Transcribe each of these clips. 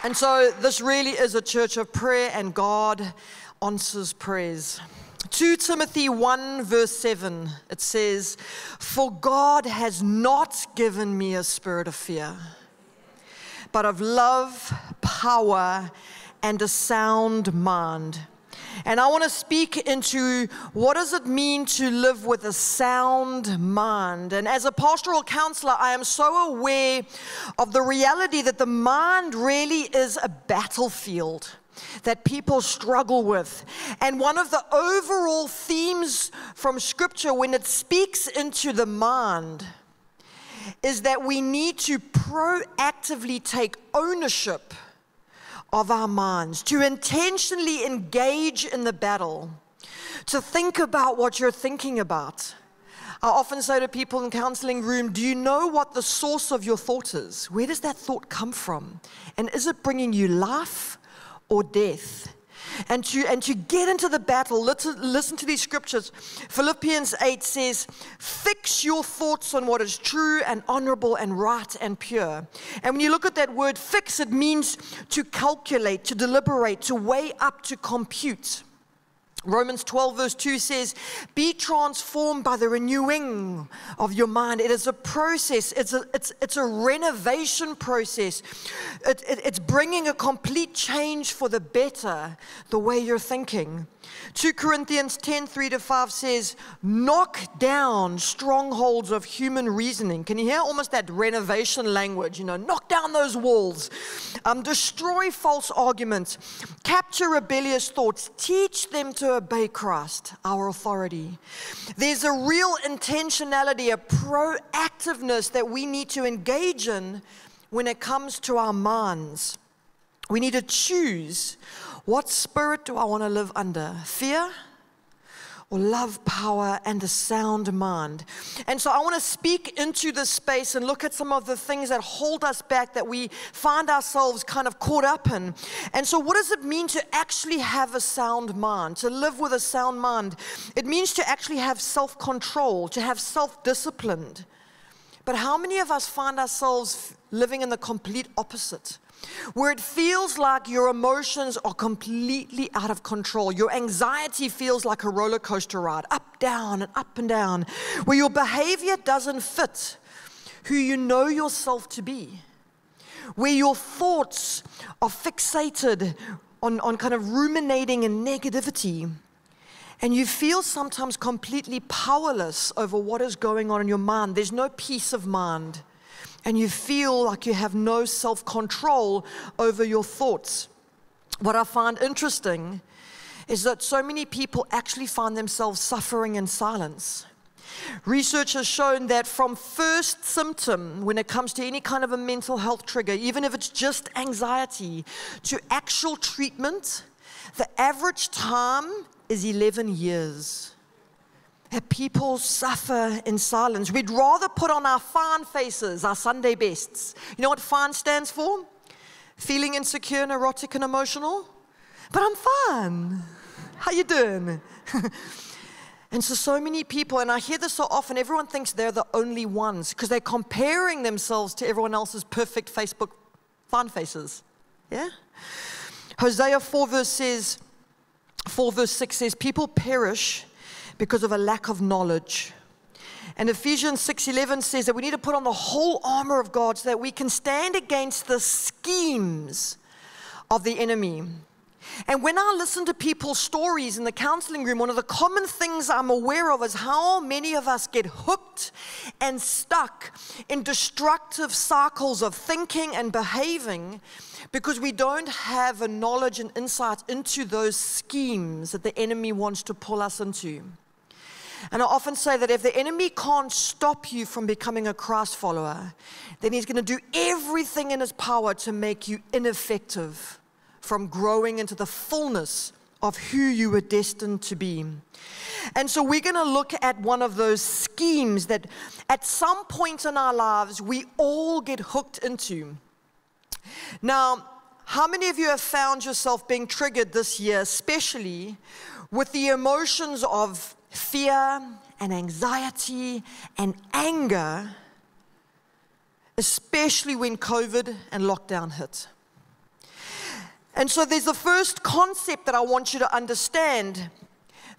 And so this really is a church of prayer, and God answers prayers. 2 Timothy 1 verse 7, it says, "For God has not given me a spirit of fear, but of love, power, and a sound mind." And I want to speak into what does it mean to live with a sound mind. And as a pastoral counselor, I am so aware of the reality that the mind really is a battlefield that people struggle with. And one of the overall themes from Scripture when it speaks into the mind is that we need to proactively take ownership of our minds, to intentionally engage in the battle, to think about what you're thinking about. I often say to people in counseling room, do you know what the source of your thought is? Where does that thought come from? And is it bringing you life or death? And to get into the battle, listen to these scriptures. Philippians 8 says, "Fix your thoughts on what is true and honorable and right and pure." And when you look at that word fix, it means to calculate, to deliberate, to weigh up, to compute. Romans 12 verse 2 says, "Be transformed by the renewing of your mind." It is a process. It's a renovation process. It's bringing a complete change for the better, the way you're thinking. 2 Corinthians 10, 3-5 says, "Knock down strongholds of human reasoning." Can you hear almost that renovation language? Knock down those walls. Destroy false arguments. Capture rebellious thoughts. Teach them to obey Christ, our authority. There's a real intentionality, a proactiveness that we need to engage in when it comes to our minds. We need to choose, what spirit do I want to live under? Fear or love, power, and a sound mind? And so I want to speak into this space and look at some of the things that hold us back, that we find ourselves kind of caught up in. And so what does it mean to actually have a sound mind, to live with a sound mind? It means to actually have self-control, to have self-discipline. But how many of us find ourselves living in the complete opposite, where it feels like your emotions are completely out of control? Your anxiety feels like a roller coaster ride, up, down, and up and down, where your behavior doesn't fit who you know yourself to be, where your thoughts are fixated on kind of ruminating and negativity, and you feel sometimes completely powerless over what is going on in your mind. There's no peace of mind. And you feel like you have no self-control over your thoughts. What I find interesting is that so many people actually find themselves suffering in silence. Research has shown that from first symptom, when it comes to any kind of a mental health trigger, even if it's just anxiety, to actual treatment, the average time is 11 years. That people suffer in silence. We'd rather put on our fine faces, our Sunday bests. You know what fine stands for? Feeling insecure, neurotic, and emotional. But I'm fine. How you doing? And so many people, and I hear this so often, everyone thinks they're the only ones because they're comparing themselves to everyone else's perfect Facebook fine faces. Yeah? Hosea 4 verse 6 says, "People perish because of a lack of knowledge." And Ephesians 6:11 says that we need to put on the whole armor of God so that we can stand against the schemes of the enemy. And when I listen to people's stories in the counseling room, one of the common things I'm aware of is how many of us get hooked and stuck in destructive cycles of thinking and behaving because we don't have a knowledge and insight into those schemes that the enemy wants to pull us into. And I often say that if the enemy can't stop you from becoming a Christ follower, then he's going to do everything in his power to make you ineffective from growing into the fullness of who you were destined to be. And so we're going to look at one of those schemes that at some point in our lives we all get hooked into. Now, how many of you have found yourself being triggered this year, especially with the emotions of fear and anxiety and anger, especially when COVID and lockdown hit? And so there's the first concept that I want you to understand,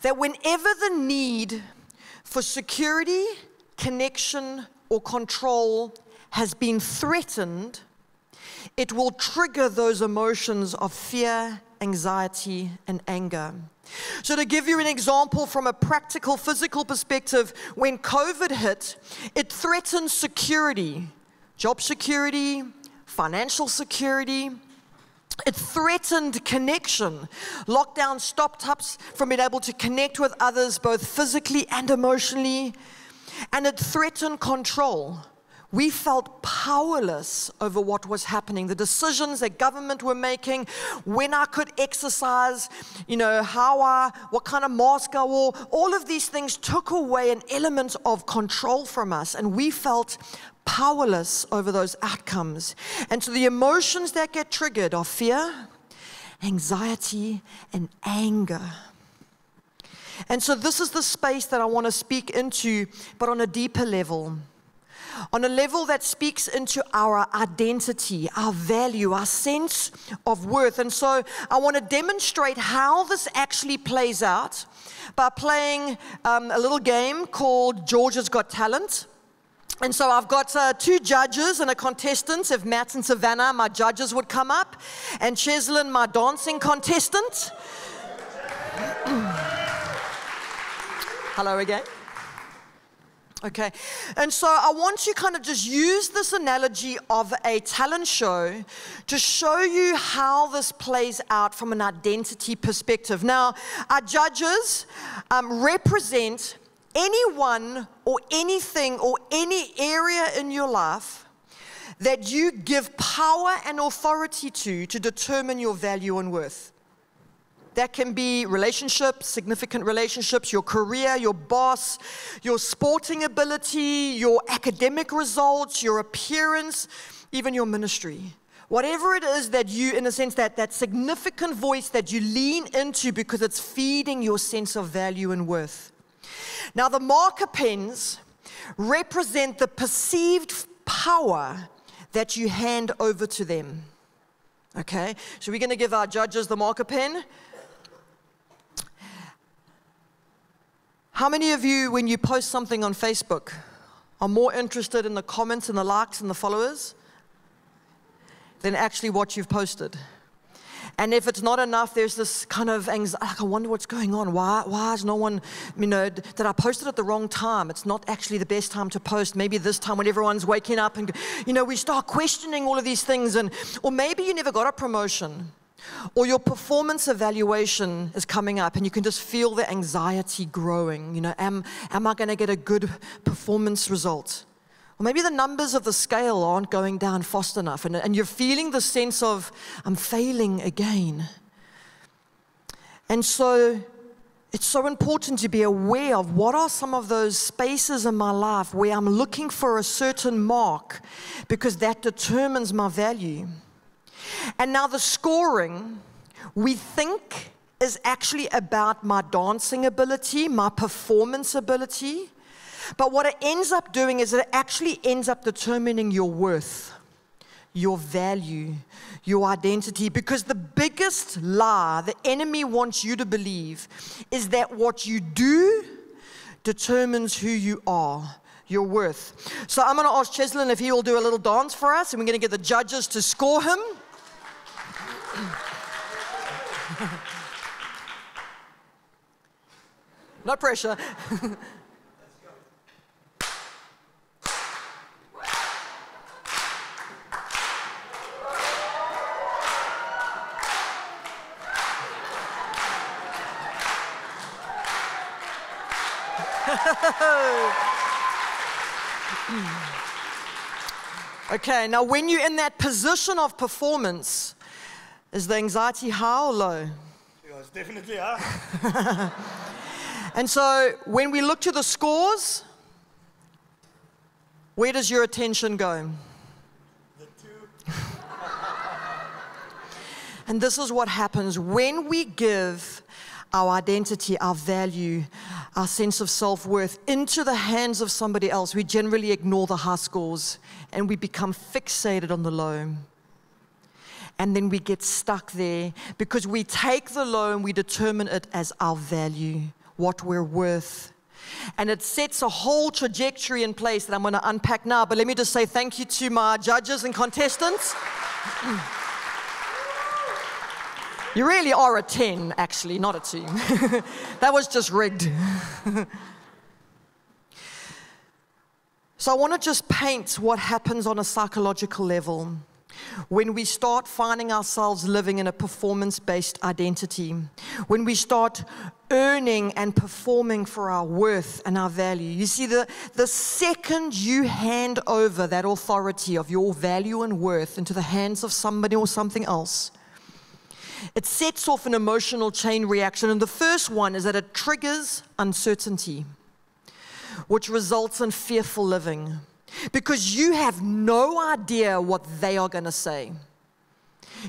that whenever the need for security, connection, or control has been threatened, it will trigger those emotions of fear, anxiety, and anger. So to give you an example from a practical, physical perspective, when COVID hit, it threatened security, job security, financial security. It threatened connection. Lockdown stopped us from being able to connect with others, both physically and emotionally. And it threatened control. We felt powerless over what was happening, the decisions that government were making, when I could exercise, what kind of mask I wore. All of these things took away an element of control from us, and we felt powerless over those outcomes. And so the emotions that get triggered are fear, anxiety, and anger. And so this is the space that I want to speak into, but on a deeper level. On a level that speaks into our identity, our value, our sense of worth. And so I want to demonstrate how this actually plays out by playing a little game called Georgia's Got Talent. And so I've got two judges and a contestant. If Matt and Savannah, my judges, would come up, and Cheslin, my dancing contestant. Hello again. Okay, and so I want to kind of just use this analogy of a talent show to show you how this plays out from an identity perspective. Now, our judges represent anyone or anything or any area in your life that you give power and authority to determine your value and worth. That can be relationships, significant relationships, your career, your boss, your sporting ability, your academic results, your appearance, even your ministry. Whatever it is that you, in a sense, that significant voice that you lean into because it's feeding your sense of value and worth. Now, the marker pens represent the perceived power that you hand over to them. Okay, so we're going to give our judges the marker pen. How many of you, when you post something on Facebook, are more interested in the comments and the likes and the followers than actually what you've posted? And if it's not enough, there's this kind of anxiety, I wonder what's going on. Why is no one, did I post it at the wrong time? It's not actually the best time to post. Maybe this time when everyone's waking up and, we start questioning all of these things. Or maybe you never got a promotion. Or your performance evaluation is coming up and you can just feel the anxiety growing. Am I going to get a good performance result? Or maybe the numbers of the scale aren't going down fast enough and you're feeling the sense of, I'm failing again. And so it's so important to be aware of what are some of those spaces in my life where I'm looking for a certain mark because that determines my value. And now the scoring, we think, is actually about my dancing ability, my performance ability. But what it ends up doing is it actually ends up determining your worth, your value, your identity. Because the biggest lie the enemy wants you to believe is that what you do determines who you are, your worth. So I'm going to ask Cheslin if he will do a little dance for us, and we're going to get the judges to score him. No pressure. Okay, now when you're in that position of performance, is the anxiety high or low? Yeah, it's definitely high. And so when we look to the scores, where does your attention go? The two. And this is what happens when we give our identity, our value, our sense of self-worth into the hands of somebody else. We generally ignore the high scores and we become fixated on the low. And then we get stuck there because we take the low and we determine it as our value, what we're worth. And it sets a whole trajectory in place that I'm going to unpack now. But let me just say thank you to my judges and contestants. You really are a 10, actually, not a 2. That was just rigged. So I want to just paint what happens on a psychological level when we start finding ourselves living in a performance-based identity, when we start earning and performing for our worth and our value. You see, the second you hand over that authority of your value and worth into the hands of somebody or something else, it sets off an emotional chain reaction. And the first one is that it triggers uncertainty, which results in fearful living. Because you have no idea what they are going to say.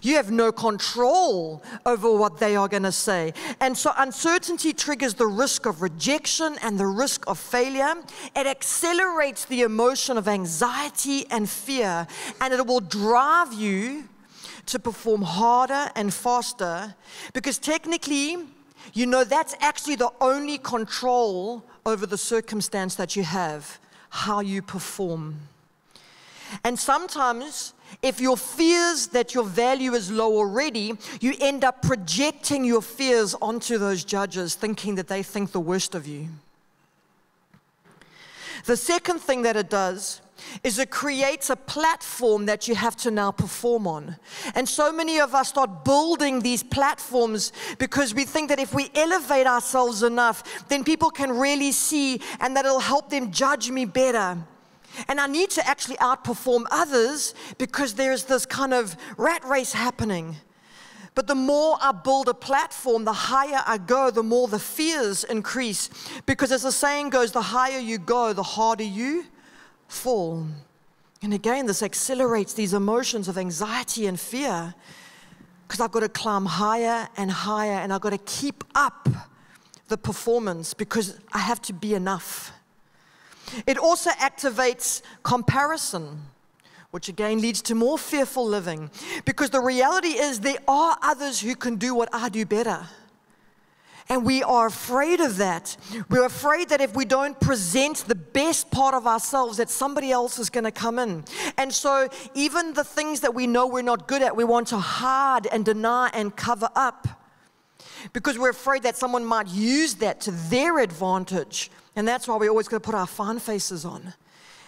You have no control over what they are going to say. And so uncertainty triggers the risk of rejection and the risk of failure. It accelerates the emotion of anxiety and fear, and it will drive you to perform harder and faster, because technically, you know, that's actually the only control over the circumstance that you have, how you perform. And sometimes, if your fears that your value is low already, you end up projecting your fears onto those judges, thinking that they think the worst of you. The second thing that it does is it creates a platform that you have to now perform on. And so many of us start building these platforms because we think that if we elevate ourselves enough, then people can really see and that it'll help them judge me better. And I need to actually outperform others because there's this kind of rat race happening. But the more I build a platform, the higher I go, the more the fears increase. Because as the saying goes, the higher you go, the harder you fall. And again, this accelerates these emotions of anxiety and fear because I've got to climb higher and higher, and I've got to keep up the performance because I have to be enough. It also activates comparison, which again leads to more fearful living, because the reality is there are others who can do what I do better. And we are afraid of that. We're afraid that if we don't present the best part of ourselves, that somebody else is going to come in. And so even the things that we know we're not good at, we want to hide and deny and cover up, because we're afraid that someone might use that to their advantage. And that's why we always got to put our fine faces on,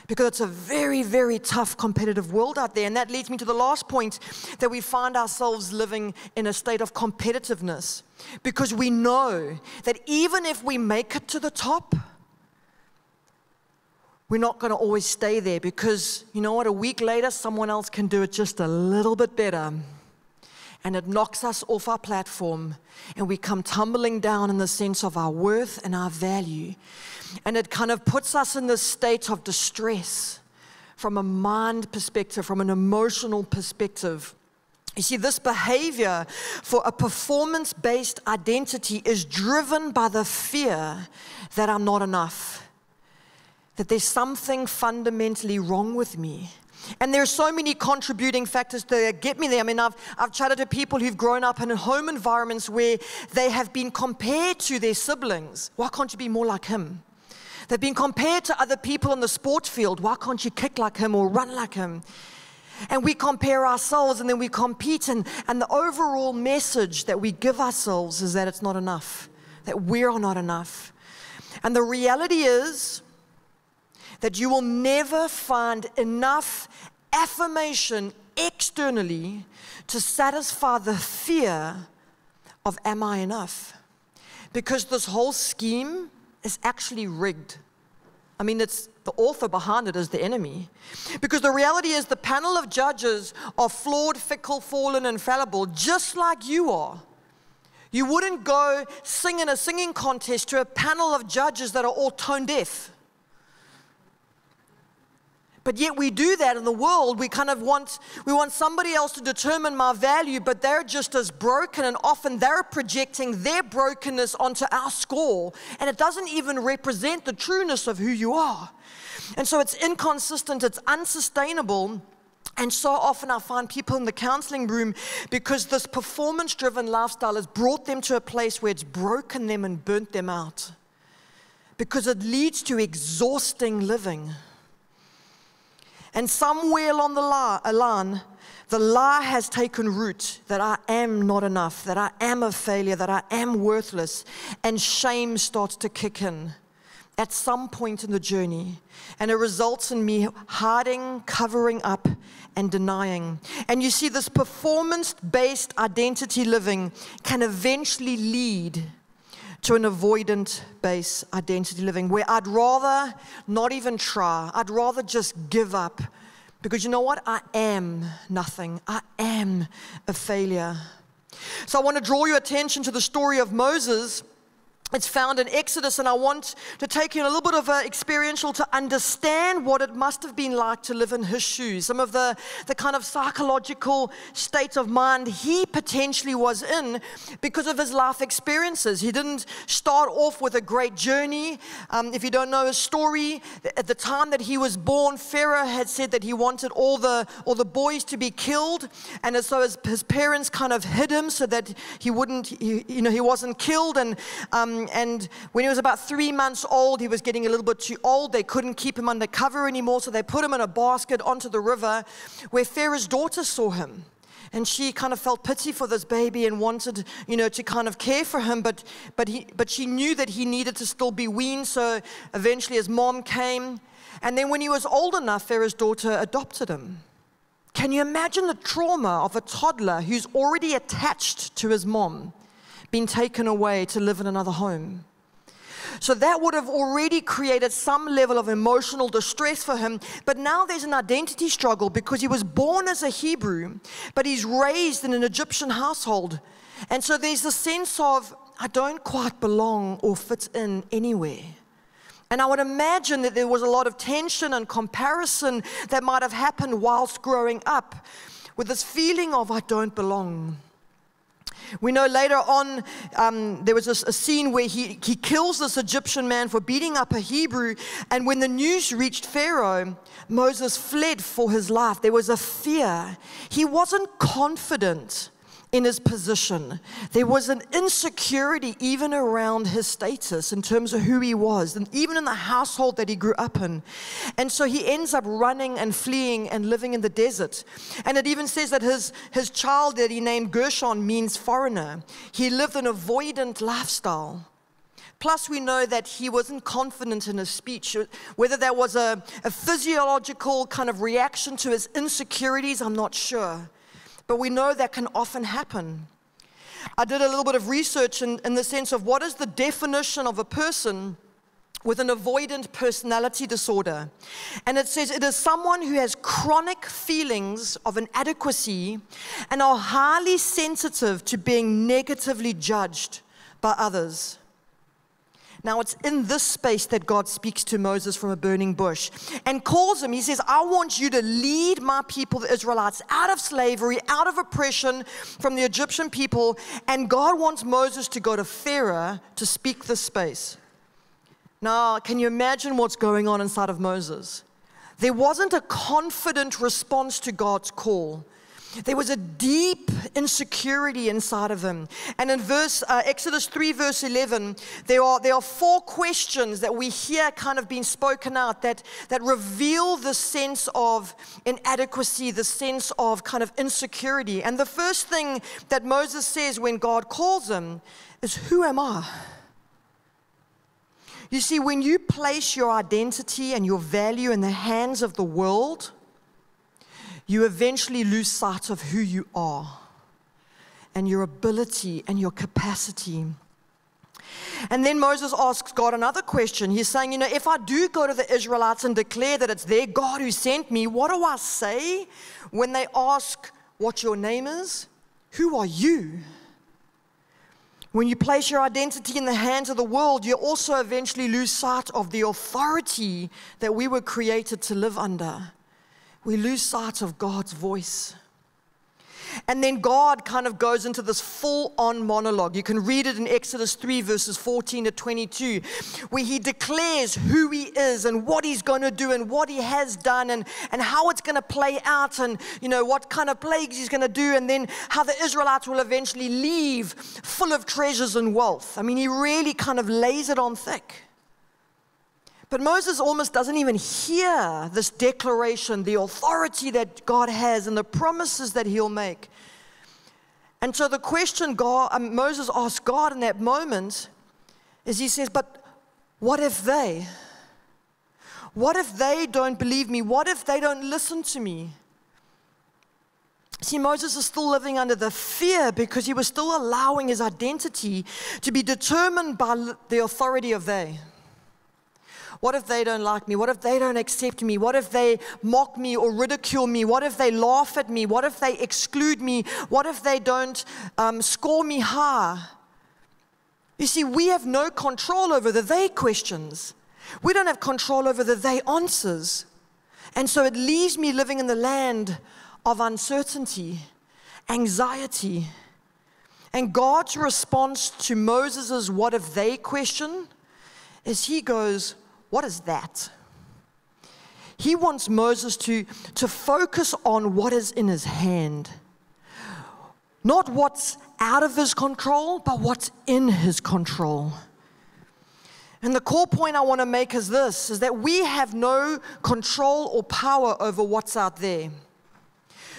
because it's a very, very tough competitive world out there. And that leads me to the last point, that we find ourselves living in a state of competitiveness, because we know that even if we make it to the top, we're not going to always stay there, because you know what, a week later someone else can do it just a little bit better. And it knocks us off our platform, and we come tumbling down in the sense of our worth and our value. And it kind of puts us in this state of distress from a mind perspective, from an emotional perspective. You see, this behavior for a performance-based identity is driven by the fear that I'm not enough, that there's something fundamentally wrong with me. And there are so many contributing factors to get me there. I mean, I've chatted to people who've grown up in home environments where they have been compared to their siblings. Why can't you be more like him? They've been compared to other people on the sport field. Why can't you kick like him or run like him? And we compare ourselves, and then we compete. And the overall message that we give ourselves is that it's not enough, that we're not enough. And the reality is that you will never find enough affirmation externally to satisfy the fear of, am I enough? Because this whole scheme is actually rigged. I mean, it's the author behind it is the enemy. Because the reality is the panel of judges are flawed, fickle, fallen, and fallible, just like you are. You wouldn't go sing in a singing contest to a panel of judges that are all tone deaf. But yet we do that in the world. We want somebody else to determine my value, but they're just as broken, and often they're projecting their brokenness onto our score, and it doesn't even represent the trueness of who you are. And so it's inconsistent, it's unsustainable, And so often I find people in the counseling room, because this performance-driven lifestyle has brought them to a place where it's broken them and burnt them out. Because it leads to exhausting living. And somewhere along the line, the lie has taken root that I am not enough, that I am a failure, that I am worthless, and shame starts to kick in at some point in the journey. And it results in me hiding, covering up, and denying. And you see, this performance-based identity living can eventually lead to an avoidant-based identity living, where I'd rather not even try. I'd rather just give up. Because you know what? I am nothing. I am a failure. So I want to draw your attention to the story of Moses. It's found in Exodus, and I want to take you in a little bit of an experiential to understand what it must have been like to live in his shoes. Some of the kind of psychological state of mind he potentially was in because of his life experiences. He didn't start off with a great journey. If you don't know his story, at the time that he was born, Pharaoh had said that he wanted all the boys to be killed, and so his parents kind of hid him so that he wasn't killed. And when he was about 3 months old, he was getting a little bit too old. They couldn't keep him under cover anymore, so they put him in a basket onto the river where Pharaoh's daughter saw him. And she kind of felt pity for this baby and wanted, to kind of care for him, but she knew that he needed to still be weaned, so eventually his mom came. And then when he was old enough, Pharaoh's daughter adopted him. Can you imagine the trauma of a toddler who's already attached to his mom being taken away to live in another home? So that would have already created some level of emotional distress for him. But now there's an identity struggle because he was born as a Hebrew, but he's raised in an Egyptian household. And so there's a sense of, I don't quite belong or fit in anywhere. And I would imagine that there was a lot of tension and comparison that might have happened whilst growing up with this feeling of, I don't belong. We know later on there was a scene where he kills this Egyptian man for beating up a Hebrew, and when the news reached Pharaoh, Moses fled for his life. There was a fear. He wasn't confident in his position. There was an insecurity even around his status in terms of who he was, and even in the household that he grew up in. And so he ends up running and fleeing and living in the desert. And it even says that his child that he named Gershon means foreigner. He lived an avoidant lifestyle. Plus, we know that he wasn't confident in his speech. Whether that was a physiological kind of reaction to his insecurities, I'm not sure. But we know that can often happen. I did a little bit of research in the sense of what is the definition of a person with an avoidant personality disorder. And it says it is someone who has chronic feelings of inadequacy and are highly sensitive to being negatively judged by others. Now, it's in this space that God speaks to Moses from a burning bush and calls him. He says, I want you to lead my people, the Israelites, out of slavery, out of oppression from the Egyptian people. And God wants Moses to go to Pharaoh to speak this space. Now, can you imagine what's going on inside of Moses? There wasn't a confident response to God's call. There was a deep insecurity inside of him. And in Exodus 3, verse 11, there are 4 questions that we hear kind of being spoken out that reveal the sense of inadequacy, the sense of kind of insecurity. And the first thing that Moses says when God calls him is, who am I? You see, when you place your identity and your value in the hands of the world, you eventually lose sight of who you are and your ability and your capacity. And then Moses asks God another question. He's saying, if I do go to the Israelites and declare that it's their God who sent me, what do I say when they ask what your name is? Who are you? When you place your identity in the hands of the world, you also eventually lose sight of the authority that we were created to live under. We lose sight of God's voice. And then God kind of goes into this full-on monologue. You can read it in Exodus 3, verses 14 to 22, where he declares who he is and what he's going to do and what he has done and how it's going to play out and, what kind of plagues he's going to do, and then how the Israelites will eventually leave full of treasures and wealth. I mean, he really kind of lays it on thick. But Moses almost doesn't even hear this declaration, the authority that God has and the promises that he'll make. And so the question Moses asks God in that moment is, he says, but what if they? What if they don't believe me? What if they don't listen to me? See, Moses is still living under the fear because he was still allowing his identity to be determined by the authority of they. What if they don't like me? What if they don't accept me? What if they mock me or ridicule me? What if they laugh at me? What if they exclude me? What if they don't score me high? You see, we have no control over the they questions. We don't have control over the they answers. And so it leaves me living in the land of uncertainty, anxiety. And God's response to Moses' what if they question is he goes, what is that? He wants Moses to focus on what is in his hand. Not what's out of his control, but what's in his control. And the core point I want to make is this, is that we have no control or power over what's out there.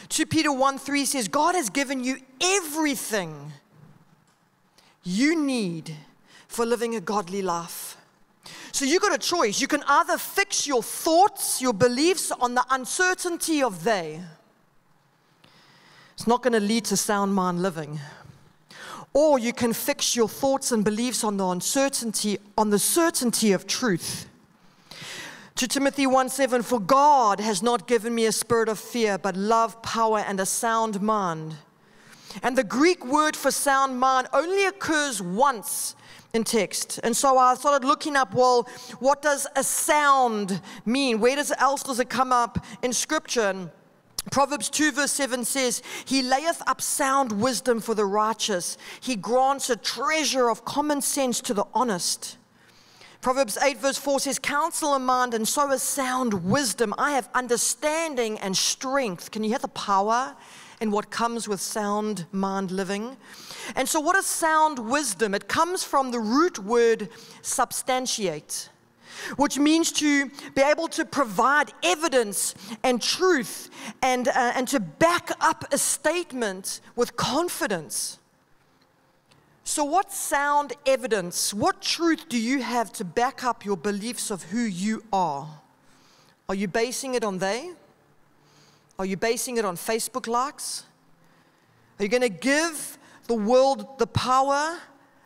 2 Peter 1:3 says, God has given you everything you need for living a godly life. So you got a choice. You can either fix your thoughts, your beliefs on the uncertainty of they. It's not going to lead to sound mind living. Or you can fix your thoughts and beliefs on the uncertainty, on the certainty of truth. 2 Timothy 1:7, for God has not given me a spirit of fear, but love, power, and a sound mind. And the Greek word for sound mind only occurs once in text. And so I started looking up, well, what does a sound mean? Where else does it come up in Scripture? And Proverbs 2 verse 7 says, he layeth up sound wisdom for the righteous. He grants a treasure of common sense to the honest. Proverbs 8 verse 4 says, counsel a mind and so is sound wisdom. I have understanding and strength. Can you hear the power in what comes with sound mind living? And so what is sound wisdom? It comes from the root word substantiate, which means to be able to provide evidence and truth and to back up a statement with confidence. So what sound evidence, what truth do you have to back up your beliefs of who you are? Are you basing it on they? Are you basing it on Facebook likes? Are you going to give the world the power,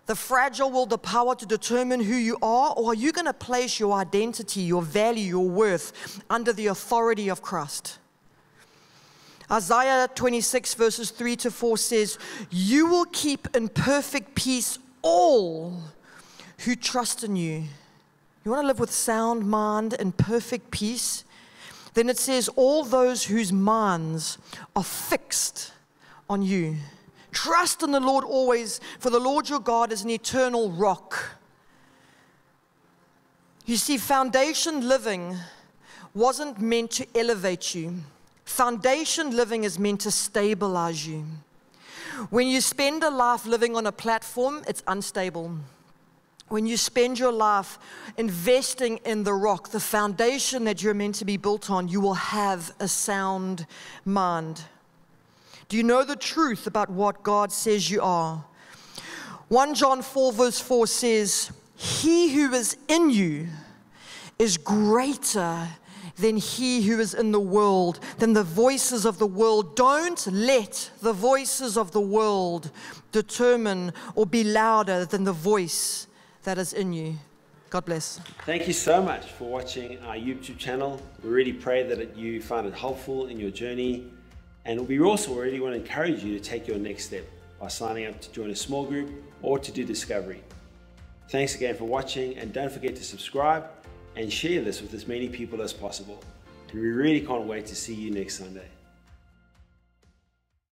the fragile world the power to determine who you are? Or are you going to place your identity, your value, your worth under the authority of Christ? Isaiah 26 verses 3 to 4 says, you will keep in perfect peace all who trust in you. You want to live with sound mind and perfect peace? Then it says, all those whose minds are fixed on you. Trust in the Lord always, for the Lord your God is an eternal rock. You see, foundation living wasn't meant to elevate you. Foundation living is meant to stabilize you. When you spend a life living on a platform, it's unstable. When you spend your life investing in the rock, the foundation that you're meant to be built on, you will have a sound mind. Do you know the truth about what God says you are? 1 John 4 verse 4 says, he who is in you is greater than he who is in the world, than the voices of the world. Don't let the voices of the world determine or be louder than the voice that is in you. God bless. Thank you so much for watching our YouTube channel. We really pray that you find it helpful in your journey. And we also really want to encourage you to take your next step by signing up to join a small group or to do discovery. Thanks again for watching, and don't forget to subscribe and share this with as many people as possible. And we really can't wait to see you next Sunday.